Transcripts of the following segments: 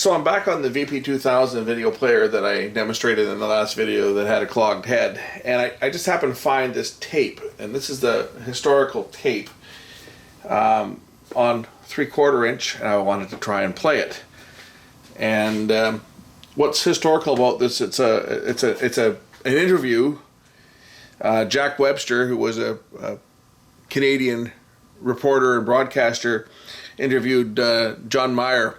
So I'm back on the VP2000 video player that I demonstrated in the last video that had a clogged head, and I just happened to find this tape, and this is the historical tape on 3/4 inch, and I wanted to try and play it. And what's historical about this? It's an interview. Jack Webster, who was a Canadian reporter and broadcaster, interviewed John Meyer.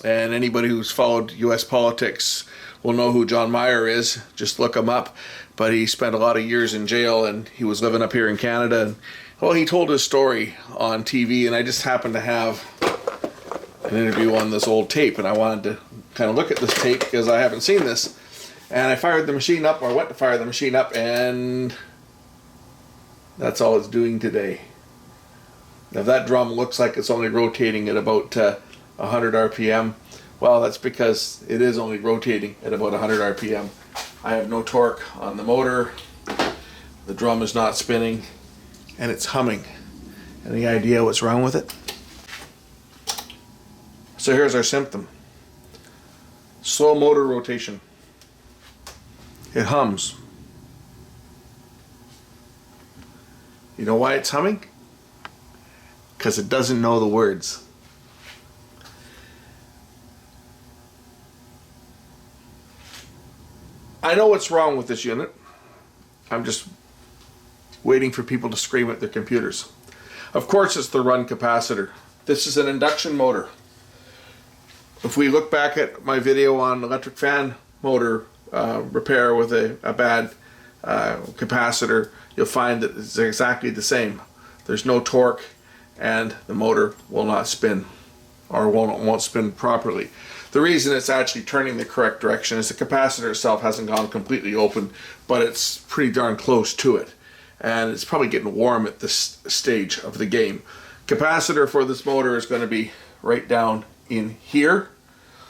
And anybody who's followed U.S. politics will know who John Meyer is. Just look him up. But he spent a lot of years in jail, and he was living up here in Canada. And, well, he told his story on TV, and I just happened to have an interview on this old tape, and I wanted to kind of look at this tape because I haven't seen this. And I fired the machine up, or I went to fire the machine up, and that's all it's doing today. Now that drum looks like it's only rotating at about 100 RPM. Well, that's because it is only rotating at about 100 RPM. I have no torque on the motor. The drum is not spinning, and it's humming. Any idea what's wrong with it? So here's our symptom. Slow motor rotation. It hums. You know why it's humming? Because it doesn't know the words. I know what's wrong with this unit. I'm just waiting for people to scream at their computers. Of course it's the run capacitor. This is an induction motor. If we look back at my video on electric fan motor repair with a bad capacitor, you'll find that it's exactly the same. There's no torque, and the motor will not spin, or won't spin properly. The reason it's actually turning the correct direction is the capacitor itself hasn't gone completely open, but it's pretty darn close to it. And it's probably getting warm at this stage of the game. Capacitor for this motor is going to be right down in here.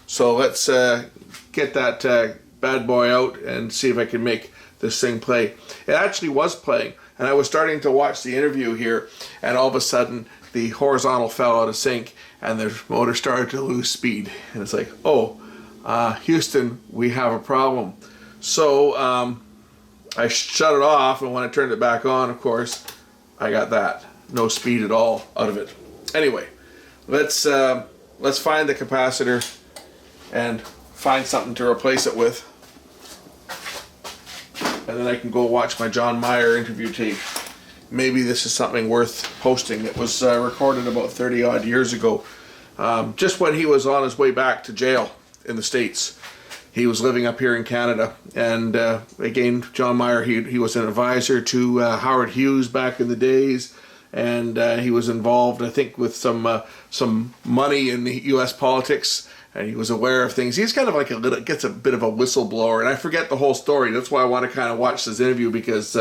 So let's get that bad boy out and see if I can make this thing play. It actually was playing, and I was starting to watch the interview here, and all of a sudden the horizontal fell out of sync and the motor started to lose speed. And it's like, oh, Houston, we have a problem. So I shut it off, and when I turned it back on, of course, I got that. No speed at all out of it. Anyway, let's find the capacitor and find something to replace it with. And then I can go watch my John Meyer interview tape. Maybe this is something worth posting. It was recorded about 30 odd years ago, just when he was on his way back to jail in the States. He was living up here in Canada, and again, John Meyer, he was an advisor to Howard Hughes back in the days, and he was involved, I think, with some money in the U.S. politics, and he was aware of things. He's kind of like gets a bit of a whistleblower, and I forget the whole story. That's why I want to kind of watch this interview, because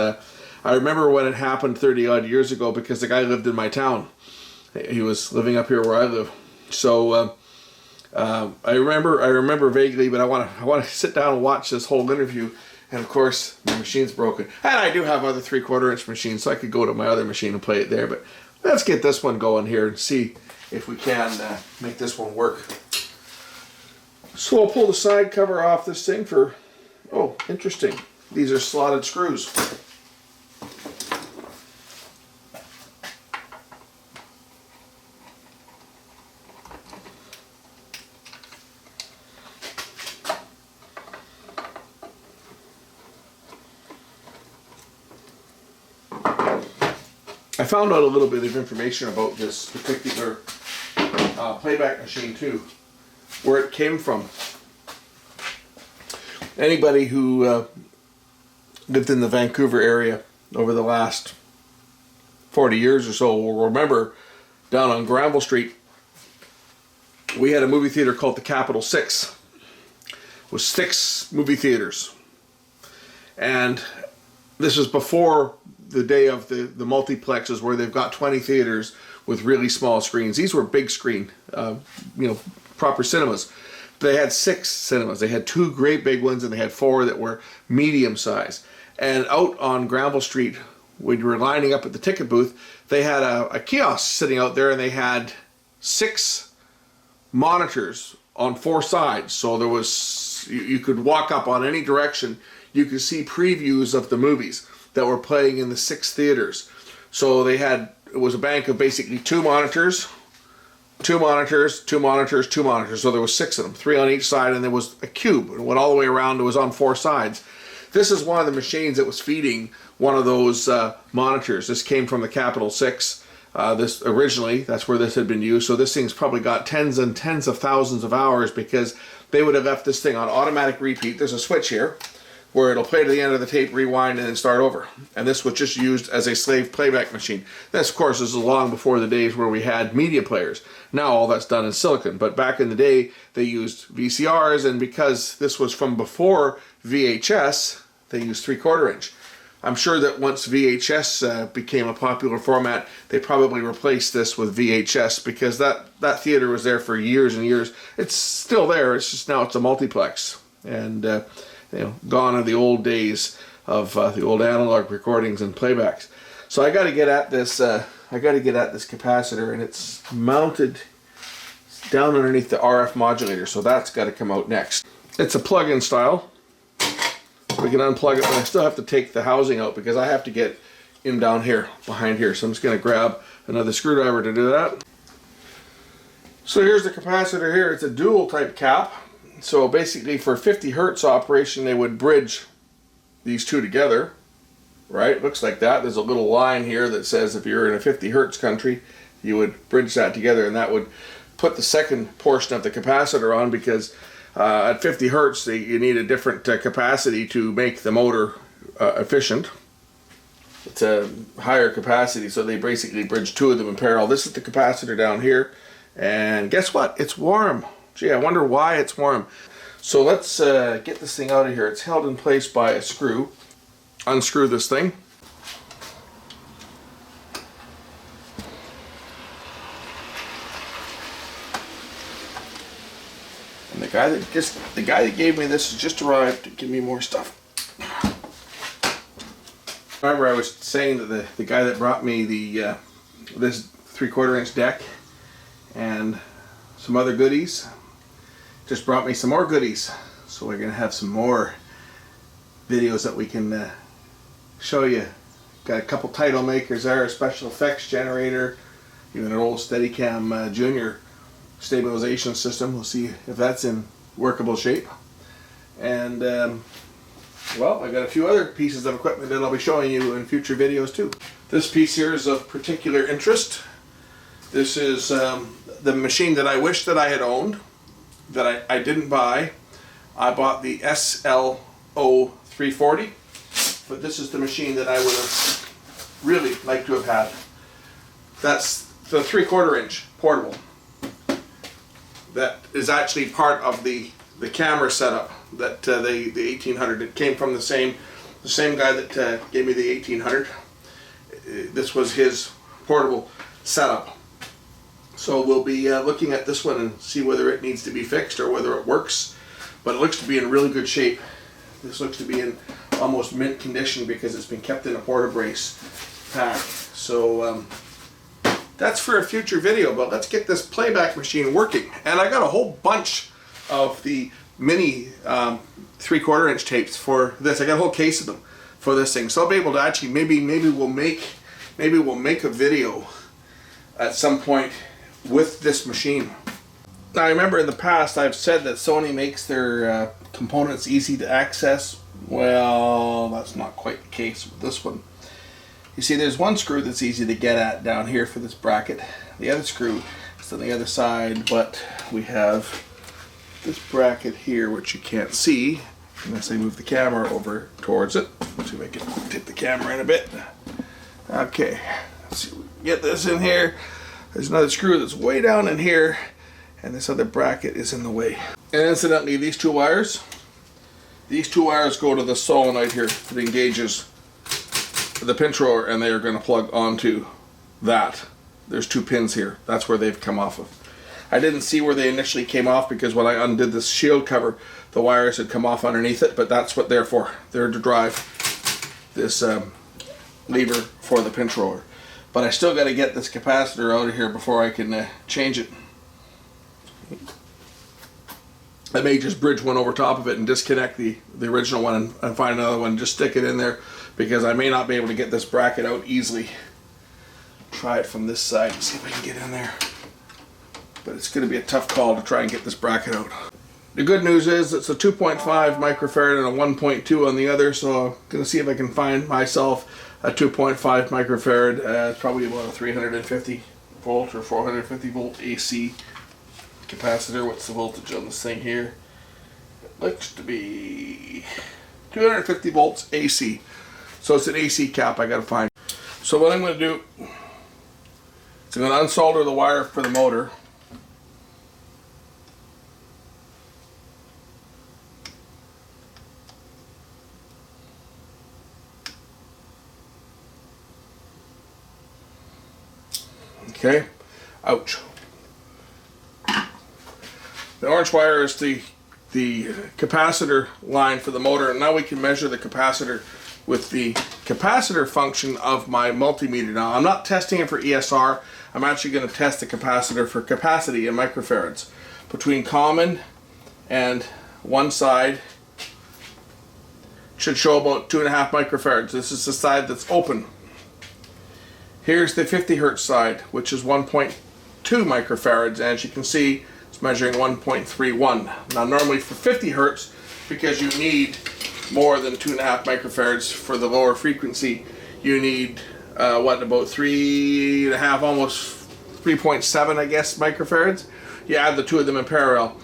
I remember when it happened 30 odd years ago, because the guy lived in my town. He was living up here where I live. So I remember vaguely, but I want to sit down and watch this whole interview. And of course, my machine's broken. And I do have other 3/4 inch machines, so I could go to my other machine and play it there. But let's get this one going here and see if we can make this one work. So I'll pull the side cover off this thing for, oh, interesting. These are slotted screws. I found out a little bit of information about this particular playback machine too, where it came from. Anybody who lived in the Vancouver area over the last 40 years or so will remember down on Granville Street, we had a movie theater called the Capital 6. It was 6 movie theaters. And this was before the day of the multiplexes where they've got 20 theaters with really small screens. These were big screen, proper cinemas. They had 6 cinemas. They had 2 great big ones, and they had 4 that were medium size. And out on Granville Street, when you were lining up at the ticket booth, they had a kiosk sitting out there, and they had 6 monitors on 4 sides. So there was, you could walk up on any direction. You could see previews of the movies that were playing in the 6 theaters. So they had, it was a bank of basically 2 monitors, 2 monitors, 2 monitors, 2 monitors. So there was 6 of them, 3 on each side, and there was a cube. It went all the way around. It was on 4 sides. This is one of the machines that was feeding one of those monitors. This came from the Capital 6. This originally, that's where this had been used. So this thing's probably got tens and tens of thousands of hours, because they would have left this thing on automatic repeat. There's a switch here where it'll play to the end of the tape, rewind, and then start over. And this was just used as a slave playback machine. This, of course, is long before the days where we had media players. Now all that's done in silicon. But back in the day, they used VCRs, and because this was from before VHS, they used 3/4 inch. I'm sure that once VHS became a popular format, they probably replaced this with VHS, because that theater was there for years and years. It's still there, it's just now it's a multiplex. And you know, gone are the old days of the old analog recordings and playbacks. So I got to get at this. This capacitor, and it's mounted down underneath the RF modulator. So that's got to come out next. It's a plug-in style. We can unplug it, but I still have to take the housing out because I have to get him down here, behind here. So I'm just going to grab another screwdriver to do that. So here's the capacitor here. It's a dual type cap. So basically for 50 hertz operation, they would bridge these two together, right? It looks like that. There's a little line here that says if you're in a 50 hertz country, you would bridge that together, and that would put the second portion of the capacitor on, because at 50 hertz, you need a different capacity to make the motor efficient. It's a higher capacity, so they basically bridge 2 of them in parallel. This is the capacitor down here, and guess what? It's warm. Gee, I wonder why it's warm. So let's get this thing out of here. It's held in place by a screw. Unscrew this thing. And the guy that gave me this has just arrived to give me more stuff. Remember, I was saying that the guy that brought me the this 3/4 inch deck and some other goodies just brought me some more goodies. So we're gonna have some more videos that we can show you. Got a couple title makers there, a special effects generator, even an old Steadicam Junior stabilization system. We'll see if that's in workable shape. And well, I got a few other pieces of equipment that I'll be showing you in future videos too. This piece here is of particular interest. This is the machine that I wish that I had owned, that I didn't buy. I bought the SLO 340, but this is the machine that I would have really liked to have had. That's the 3/4 inch portable. That is actually part of the camera setup that the 1800. It came from the same guy that gave me the 1800. This was his portable setup. So we'll be looking at this one and see whether it needs to be fixed or whether it works. But it looks to be in really good shape. This looks to be in almost mint condition because it's been kept in a porta-brace pack. So that's for a future video, but let's get this playback machine working. And I got a whole bunch of the mini 3/4 inch tapes for this. I got a whole case of them for this thing. So I'll be able to actually maybe we'll make a video at some point with this machine. Now, I remember in the past I've said that Sony makes their components easy to access. Well, that's not quite the case with this one. You see, there's one screw that's easy to get at down here for this bracket. The other screw is on the other side, but we have this bracket here, which you can't see unless I move the camera over towards it. Let's see if I can tip the camera in a bit. Okay, let's see if we can get this in here. There's another screw that's way down in here, and this other bracket is in the way. And incidentally, these two wires go to the solenoid here that engages the pinch roller, and they are going to plug onto that. There's 2 pins here. That's where they've come off of. I didn't see where they initially came off because when I undid this shield cover, the wires had come off underneath it, but that's what they're for. They're to drive this lever for the pinch roller. But I still got to get this capacitor out of here before I can change it. I may just bridge one over top of it and disconnect the original one and find another one, just stick it in there, because I may not be able to get this bracket out easily. Try it from this side and see if I can get in there. But it's going to be a tough call to try and get this bracket out. The good news is it's a 2.5 microfarad and a 1.2 on the other, so I'm going to see if I can find myself a 2.5 microfarad. It's probably about a 350 volt or 450 volt AC capacitor. What's the voltage on this thing here? It looks to be 250 volts AC. So it's an AC cap I got to find. So what I'm going to do is I'm going to unsolder the wire for the motor. Okay, ouch. The orange wire is the capacitor line for the motor, and now we can measure the capacitor with the capacitor function of my multimeter. Now I'm not testing it for ESR, I'm actually going to test the capacitor for capacity in microfarads. Between common and one side should show about 2.5 microfarads. This is the side that's open. Here's the 50 hertz side, which is 1.2 microfarads, and as you can see, it's measuring 1.31. Now normally for 50 hertz, because you need more than 2.5 microfarads for the lower frequency, you need what, about 3.5, almost 3.7, I guess, microfarads. You add the two of them in parallel.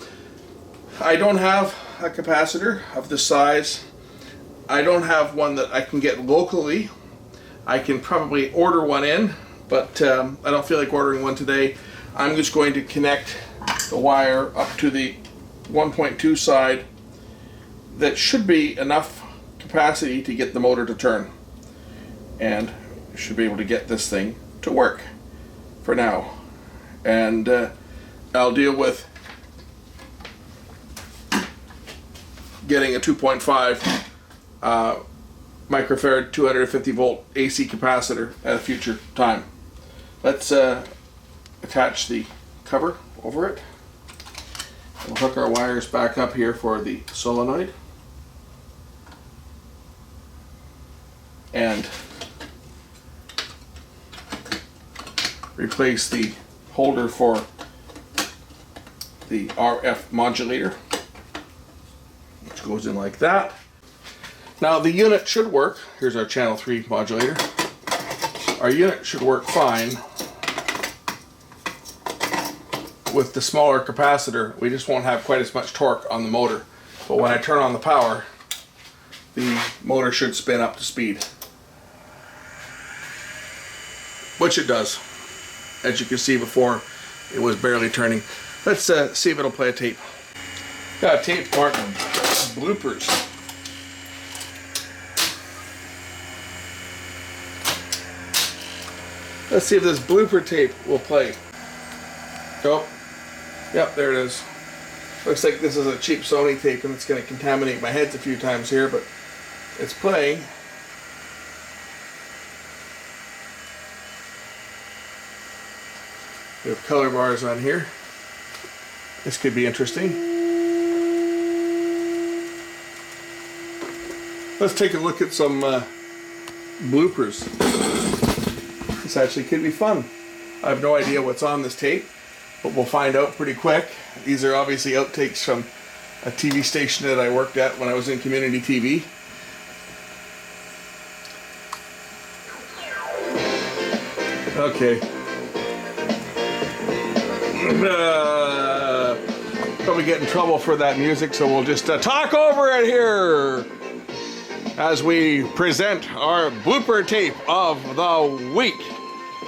I don't have a capacitor of this size. I don't have one that I can get locally. I can probably order one in, but I don't feel like ordering one today. I'm just going to connect the wire up to the 1.2 side. That should be enough capacity to get the motor to turn, and should be able to get this thing to work for now. And I'll deal with getting a 2.5 microfarad 250 volt AC capacitor at a future time. Let's attach the cover over it. We'll hook our wires back up here for the solenoid, and replace the holder for the RF modulator, which goes in like that. Now the unit should work. Here's our channel 3 modulator. Our unit should work fine with the smaller capacitor. We just won't have quite as much torque on the motor. But when I turn on the power, the motor should spin up to speed, which it does. As you can see before, it was barely turning. Let's see if it'll play a tape. Got a tape partner, Bloopers. Let's see if this blooper tape will play. Oh, yep, there it is. Looks like this is a cheap Sony tape, and it's going to contaminate my heads a few times here, but it's playing. We have color bars on here. This could be interesting. Let's take a look at some bloopers. This actually could be fun. I have no idea what's on this tape, but we'll find out pretty quick. These are obviously outtakes from a TV station that I worked at when I was in community TV. Okay. Probably get in trouble for that music, so we'll just talk over it here as we present our blooper tape of the week.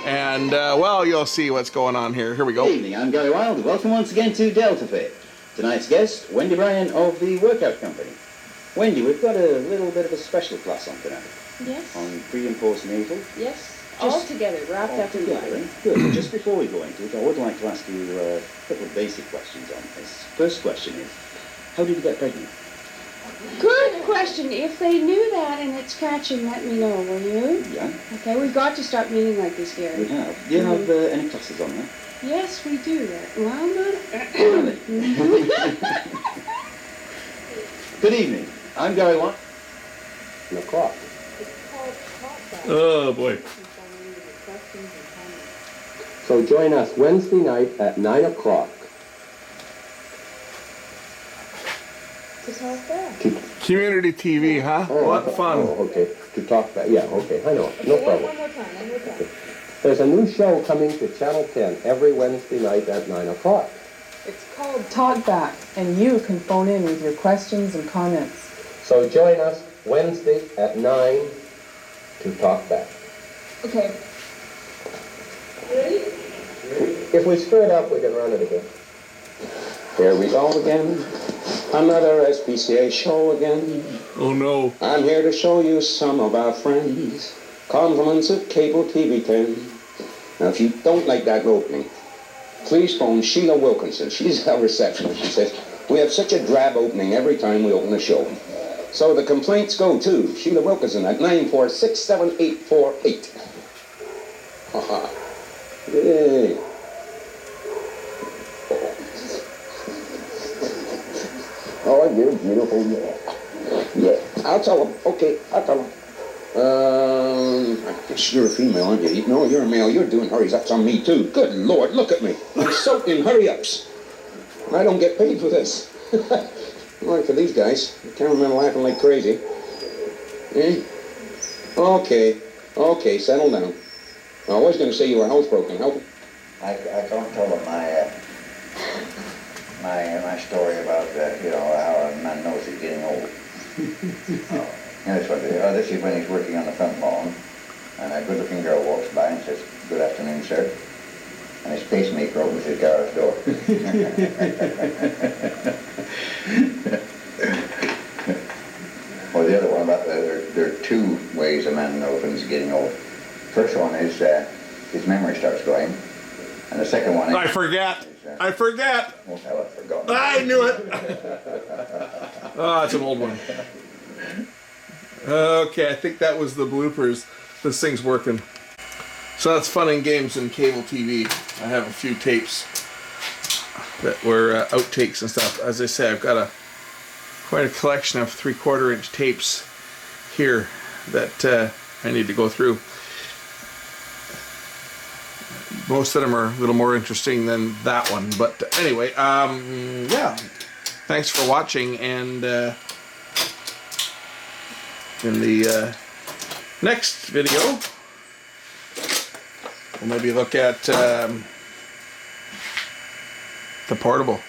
And, well, you'll see what's going on here. Here we go. Good evening, I'm Gary Wilde. Welcome once again to Delta Fit. Tonight's guest, Wendy Bryan of the Workout Company. Wendy, we've got a little bit of a special class on tonight. Yes. On pre and postnatal. Yes. All together, wrapped up in one. Good. Just before we go into it, I would like to ask you a couple of basic questions on this. First question is, how did you get pregnant? Good question. If they knew that and it's catching, let me know, will you? Yeah. Okay, we've got to start meeting like this, Gary. We have. Do you have any classes on that? Yes, we do. Well, not... Good evening. I'm Gary Long. O'clock. Oh boy. So join us Wednesday night at 9 o'clock. To talk back. Community TV, huh? What fun. Oh, okay. To talk about, yeah, okay, I know. No problem. One more time. There's a new show coming to Channel 10 every Wednesday night at 9 o'clock. It's called Talkback, and you can phone in with your questions and comments. So join us Wednesday at 9 to talk back. Okay. Ready? If we screw it up, we can run it again. Here we go again. Another SPCA show again. Oh no. I'm here to show you some of our friends. Compliments of Cable TV 10. Now, if you don't like that opening, please phone Sheila Wilkinson. She's our receptionist. She says, we have such a drab opening every time we open the show. So the complaints go to Sheila Wilkinson at 9467848. Haha. Yay. Oh, you're beautiful, yeah. Yeah, I'll tell them. Okay, I'll tell them. I guess you're a female, aren't you? No, you're a male. You're doing hurry-ups on me, too. Good Lord, look at me. I'm soaked in hurry-ups. I don't get paid for this. Like for these guys. The cameramen laughing like crazy. Eh? Okay, settle down. I was going to say you were housebroken. How? I don't tell them my story about how a man knows he's getting old. That's what this is when he's working on the front lawn, and a good-looking girl walks by and says, "Good afternoon, sir." And his pacemaker opens his garage door. Or the other one about there are two ways a man knows when he's getting old. First one is his memory starts going, and the second one is... I forget. I forget. Oh, hell, I've forgotten. I knew it. Oh, it's an old one. Okay, I think that was the bloopers. This thing's working. So that's fun and games in cable TV. I have a few tapes that were outtakes and stuff. As I say, I've got quite a collection of 3/4 inch tapes here that I need to go through. Most of them are a little more interesting than that one, but anyway, yeah. Thanks for watching, and in the next video, we'll maybe look at the portable.